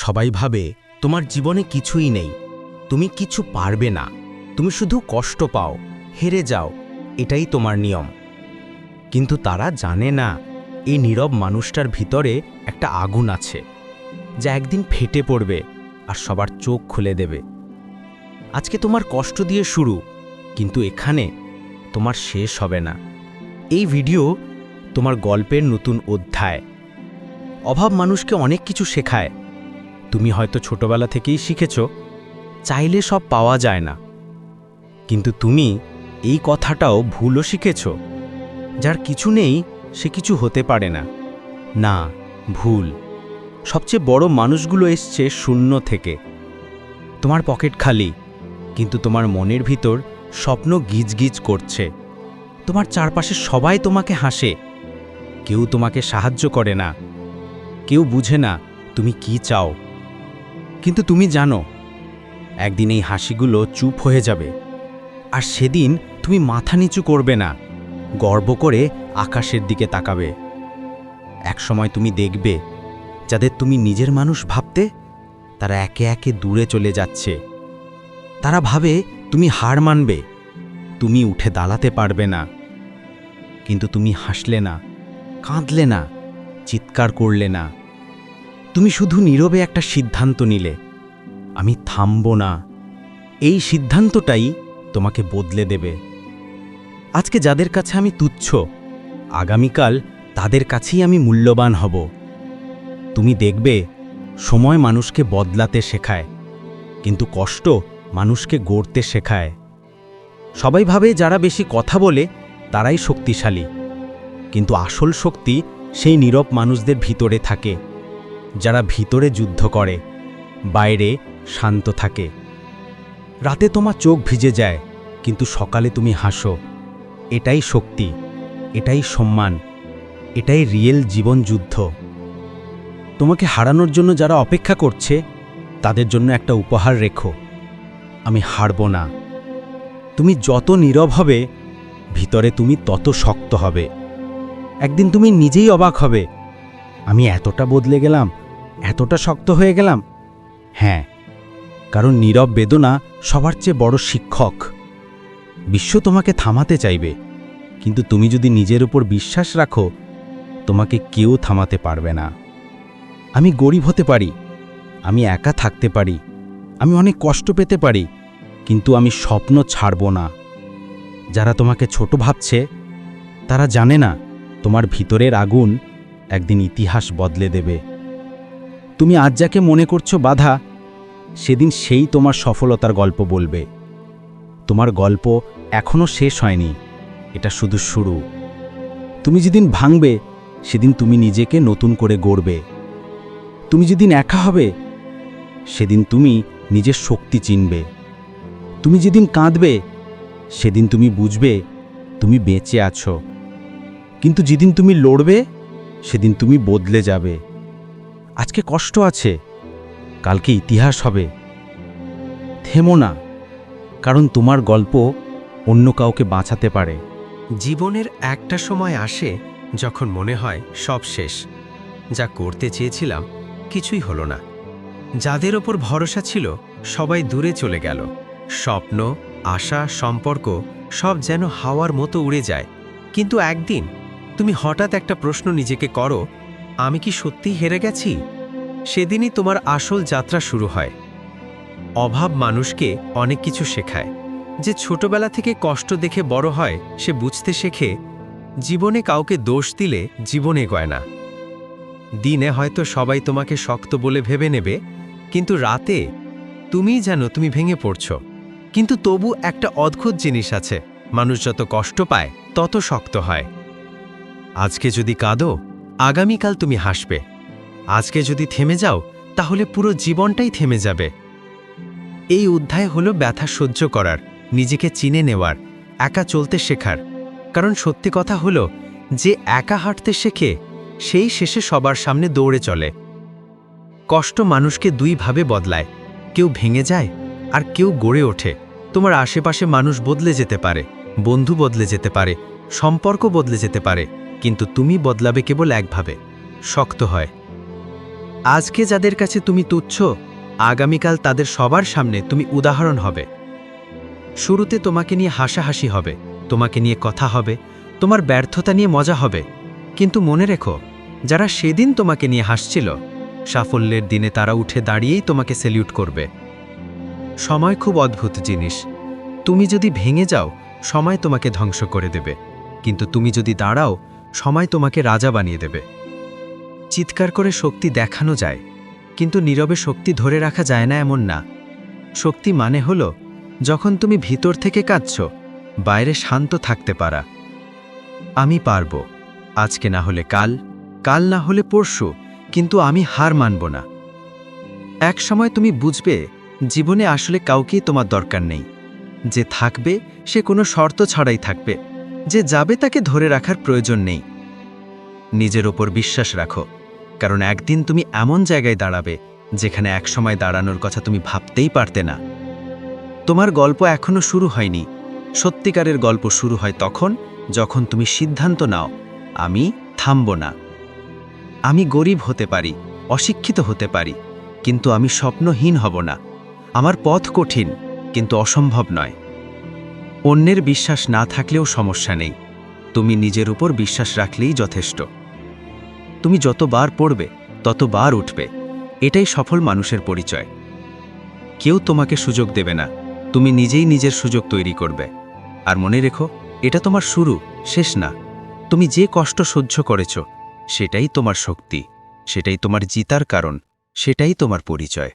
সবাই ভাবে তোমার জীবনে কিছুই নেই, তুমি কিছু পারবে না, তুমি শুধু কষ্ট পাও, হেরে যাও, এটাই তোমার নিয়ম। কিন্তু তারা জানে না এই নীরব মানুষটার ভিতরে একটা আগুন আছে, যা একদিন ফেটে পড়বে আর সবার চোখ খুলে দেবে। আজকে তোমার কষ্ট দিয়ে শুরু, কিন্তু এখানে তোমার শেষ হবে না। এই ভিডিও তোমার গল্পের নতুন অধ্যায়। অভাব মানুষকে অনেক কিছু শেখায়। তুমি হয়তো ছোটবেলা থেকেই শিখেছ, চাইলে সব পাওয়া যায় না। কিন্তু তুমি এই কথাটাও ভুলও শিখেছ, যার কিছু নেই সে কিছু হতে পারে না। না, ভুল। সবচেয়ে বড় মানুষগুলো এসছে শূন্য থেকে। তোমার পকেট খালি, কিন্তু তোমার মনের ভিতর স্বপ্ন গিজগিজ করছে। তোমার চারপাশে সবাই তোমাকে হাসে, কেউ তোমাকে সাহায্য করে না, কেউ বুঝে না তুমি কি চাও। কিন্তু তুমি জানো, একদিন এই হাসিগুলো চুপ হয়ে যাবে, আর সেদিন তুমি মাথা নিচু করবে না, গর্ব করে আকাশের দিকে তাকাবে। একসময় তুমি দেখবে, যাদের তুমি নিজের মানুষ ভাবতে, তারা একে একে দূরে চলে যাচ্ছে। তারা ভাবে তুমি হার মানবে, তুমি উঠে দাঁড়াতে পারবে না। কিন্তু তুমি হাসলে না, কাঁদলে না, চিৎকার করলে না। তুমি শুধু নীরবে একটা সিদ্ধান্ত নিলে, আমি থামব না। এই সিদ্ধান্তটাই তোমাকে বদলে দেবে। আজকে যাদের কাছে আমি তুচ্ছ, আগামীকাল তাদের কাছেই আমি মূল্যবান হব। তুমি দেখবে, সময় মানুষকে বদলাতে শেখায়, কিন্তু কষ্ট মানুষকে গড়তে শেখায়। সবাই ভাবে যারা বেশি কথা বলে তারাই শক্তিশালী, কিন্তু আসল শক্তি সেই নীরব মানুষদের ভিতরে থাকে, যারা ভিতরে যুদ্ধ করে, বাইরে শান্ত থাকে। রাতে তোমার চোখ ভিজে যায়, কিন্তু সকালে তুমি হাসো। এটাই শক্তি, এটাই সম্মান, এটাই রিয়েল জীবন যুদ্ধ। তোমাকে হারানোর জন্য যারা অপেক্ষা করছে, তাদের জন্য একটা উপহার রেখো, আমি হারব না। তুমি যত নীরব হবে, ভিতরে তুমি তত শক্ত হবে। একদিন তুমি নিজেই অবাক হবে, আমি এতটা বদলে গেলাম, এতটা শক্ত হয়ে গেলাম। হ্যাঁ, কারণ নীরব বেদনা সবার চেয়ে বড় শিক্ষক। বিশ্ব তোমাকে থামাতে চাইবে, কিন্তু তুমি যদি নিজের উপর বিশ্বাস রাখো, তোমাকে কেউ থামাতে পারবে না। আমি গরিব হতে পারি, আমি একা থাকতে পারি, আমি অনেক কষ্ট পেতে পারি, কিন্তু আমি স্বপ্ন ছাড়ব না। যারা তোমাকে ছোট ভাবছে, তারা জানে না তোমার ভিতরের আগুন একদিন ইতিহাস বদলে দেবে। তুমি আজ যাকে মনে করছো বাধা, সেদিন সেই তোমার সফলতার গল্প বলবে। তোমার গল্প এখনো শেষ হয়নি, এটা শুধু শুরু। তুমি যেদিন ভাঙবে, সেদিন তুমি নিজেকে নতুন করে গড়বে। তুমি যেদিন একা হবে, সেদিন তুমি নিজের শক্তি চিনবে। তুমি যেদিন কাঁদবে, সেদিন তুমি বুঝবে তুমি বেঁচে আছো। কিন্তু যেদিন তুমি লড়বে, সেদিন তুমি বদলে যাবে। আজকে কষ্ট আছে, কালকে ইতিহাস হবে। থেমো না, কারণ তোমার গল্প অন্য কাউকে বাঁচাতে পারে। জীবনের একটা সময় আসে যখন মনে হয় সব শেষ, যা করতে চেয়েছিলাম কিছুই হলো না। যাদের ওপর ভরসা ছিল সবাই দূরে চলে গেল। স্বপ্ন, আশা, সম্পর্ক সব যেন হাওয়ার মতো উড়ে যায়। কিন্তু একদিন তুমি হঠাৎ একটা প্রশ্ন নিজেকে করো, আমি কি সত্যিই হেরে গেছি? সেদিনই তোমার আসল যাত্রা শুরু হয়। অভাব মানুষকে অনেক কিছু শেখায়। যে ছোটবেলা থেকে কষ্ট দেখে বড় হয়, সে বুঝতে শেখে জীবনে কাউকে দোষ দিলে জীবন এগোয় না। দিনে হয়তো সবাই তোমাকে শক্ত বলে ভেবে নেবে, কিন্তু রাতে তুমিই জানো তুমি ভেঙে পড়ছ। কিন্তু তবু একটা অদ্ভুত জিনিস আছে, মানুষ যত কষ্ট পায় তত শক্ত হয়। আজকে যদি কাঁদো, আগামীকাল তুমি হাসবে। আজকে যদি থেমে যাও, তাহলে পুরো জীবনটাই থেমে যাবে। এই অধ্যায় হলো ব্যথা সহ্য করার, নিজেকে চিনে নেওয়ার, একা চলতে শেখার। কারণ সত্যি কথা হলো, যে একা হাঁটতে শেখে সেই শেষে সবার সামনে দৌড়ে চলে। কষ্ট মানুষকে দুইভাবে বদলায়, কেউ ভেঙে যায় আর কেউ গড়ে ওঠে। তোমার আশেপাশে মানুষ বদলে যেতে পারে, বন্ধু বদলে যেতে পারে, সম্পর্ক বদলে যেতে পারে, কিন্তু তুমি বদলাবে কেবল একভাবে, শক্ত হয়। আজকে যাদের কাছে তুমি তুচ্ছ, আগামীকাল তাদের সবার সামনে তুমি উদাহরণ হবে। শুরুতে তোমাকে নিয়ে হাসাহাসি হবে, তোমাকে নিয়ে কথা হবে, তোমার ব্যর্থতা নিয়ে মজা হবে, কিন্তু মনে রেখো, যারা সেদিন তোমাকে নিয়ে হাসছিল, সাফল্যের দিনে তারা উঠে দাঁড়িয়েই তোমাকে সেলিউট করবে। সময় খুব অদ্ভুত জিনিস। তুমি যদি ভেঙে যাও, সময় তোমাকে ধ্বংস করে দেবে, কিন্তু তুমি যদি দাঁড়াও, সময় তোমাকে রাজা বানিয়ে দেবে। চিৎকার করে শক্তি দেখানো যায়, কিন্তু নীরবে শক্তি ধরে রাখা যায় না এমন না। শক্তি মানে হলো যখন তুমি ভিতর থেকে কাঁদছ, বাইরে শান্ত থাকতে পারা। আমি পারব, আজকে না হলে কাল, কাল না হলে পরশু, কিন্তু আমি হার মানব না। এক সময় তুমি বুঝবে জীবনে আসলে কাউকেই তোমার দরকার নেই। যে থাকবে সে কোনো শর্ত ছাড়াই থাকবে, যে যাবে তাকে ধরে রাখার প্রয়োজন নেই। নিজের ওপর বিশ্বাস রাখো, কারণ একদিন তুমি এমন জায়গায় দাঁড়াবে যেখানে একসময় দাঁড়ানোর কথা তুমি ভাবতেই পারতে না। তোমার গল্প এখনো শুরু হয়নি। সত্যিকারের গল্প শুরু হয় তখন যখন তুমি সিদ্ধান্ত নাও, আমি থামব না। আমি গরিব হতে পারি, অশিক্ষিত হতে পারি, কিন্তু আমি স্বপ্নহীন হব না। আমার পথ কঠিন, কিন্তু অসম্ভব নয়। অন্যের বিশ্বাস না থাকলেও সমস্যা নেই, তুমি নিজের উপর বিশ্বাস রাখলেই যথেষ্ট। তুমি যতবার পড়বে ততবার উঠবে, এটাই সফল মানুষের পরিচয়। কেউ তোমাকে সুযোগ দেবে না, তুমি নিজেই নিজের সুযোগ তৈরি করবে। আর মনে রেখো, এটা তোমার শুরু, শেষ না। তুমি যে কষ্ট সহ্য করেছ, সেটাই তোমার শক্তি, সেটাই তোমার জিতার কারণ, সেটাই তোমার পরিচয়।